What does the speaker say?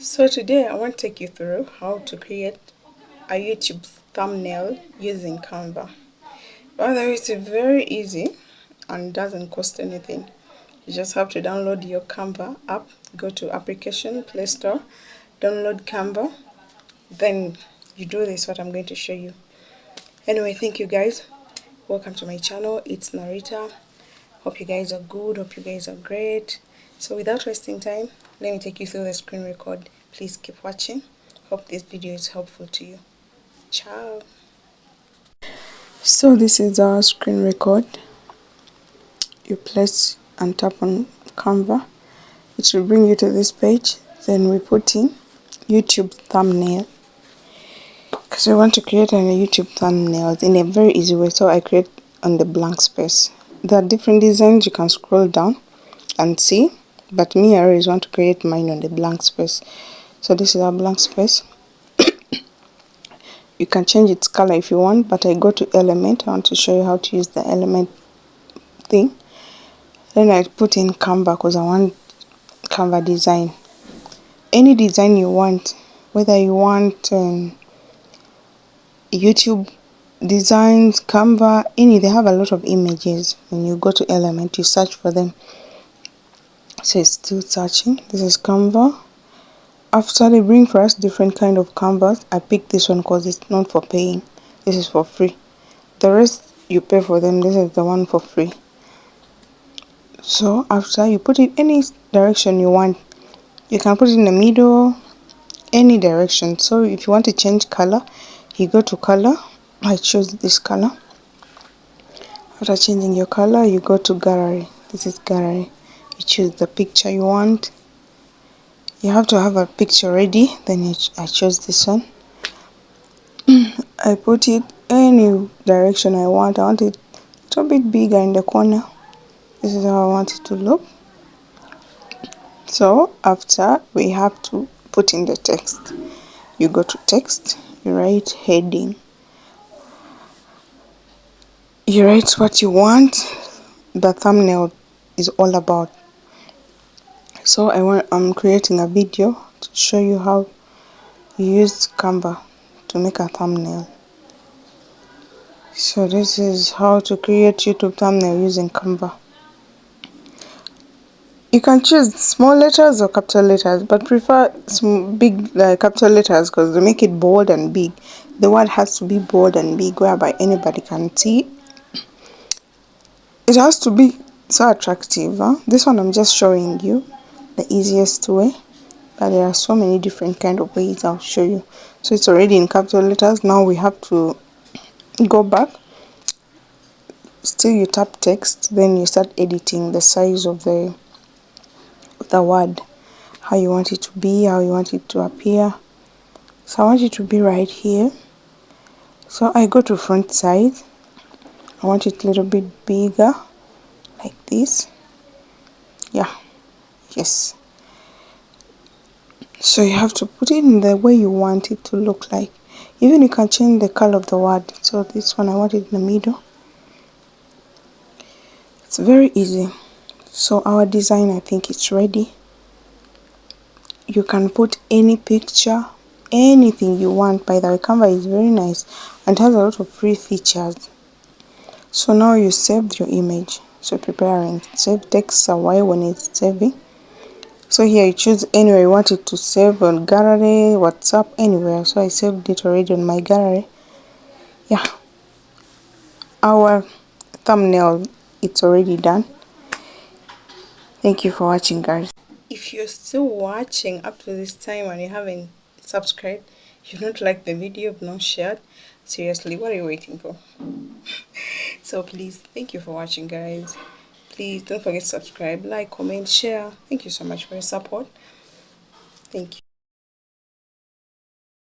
So today I want to take you through how to create a YouTube thumbnail using Canva. By the way, it's very easy and doesn't cost anything. You just have to download your Canva app, go to application, Play Store, download Canva, then you do this what I'm going to show you. Anyway, thank you guys. Welcome to my channel. It's Narita. Hope you guys are good, hope you guys are great. So without wasting time, let me take you through the screen record. Please keep watching. Hope this video is helpful to you. Ciao. So this is our screen record. You place and tap on Canva. It will bring you to this page. Then we put in YouTube thumbnail. Because we want to create a YouTube thumbnail in a very easy way. So I create on the blank space. There are different designs, you can scroll down and see, but me, I always want to create mine on the blank space. So this is our blank space. You can change its color if you want, but I go to element. I want to show you how to use the element thing. Then I put in Canva because I want Canva design. Any design you want, whether you want YouTube designs, Canva, they have a lot of images. When you go to element, you search for them. So it's still searching. This is Canva. After they bring for us different kind of canvas, I picked this one because it's not for paying. This is for free. The rest you pay for them. This is the one for free. So after you put it any direction you want, you can put it in the middle, any direction. So if you want to change color, you go to color. I choose this color. After changing your color, you go to gallery. This is gallery. You choose the picture you want. You have to have a picture ready. Then I chose this one. I put it any direction I want. I want it a little bit bigger in the corner. This is how I want it to look. So after, we have to put in the text. You go to text, you write heading. You write what you want the thumbnail is all about. So I'm creating a video to show you how you use Canva to make a thumbnail. So this is how to create YouTube thumbnail using Canva. You can choose small letters or capital letters, but prefer big capital letters because they make it bold and big. The word has to be bold and big whereby anybody can see. It has to be so attractive. This one I'm just showing you the easiest way, but there are so many different kind of ways I'll show you. So it's already in capital letters. Now we have to go back. Still you tap text, then you start editing the size of the word, how you want it to be, how you want it to appear. So I want it to be right here. So I go to front side. I want it a little bit bigger, like this. Yeah, yes. So you have to put it in the way you want it to look like. Even you can change the color of the word. So this one I want it in the middle. It's very easy. So our design, I think it's ready. You can put any picture, anything you want. By the way, Canva is very nice and has a lot of free features. So now you saved your image. So preparing, save takes a while when it's saving. So here you choose anywhere you want it to save, on gallery, WhatsApp, anywhere. So I saved it already on my gallery. Yeah, our thumbnail, it's already done. Thank you for watching, guys. If you're still watching up to this time and you haven't subscribed, you've not liked the video, you've not shared, seriously, what are you waiting for? So please, thank you for watching, guys. Please don't forget to subscribe, like, comment, share. Thank you so much for your support. Thank you.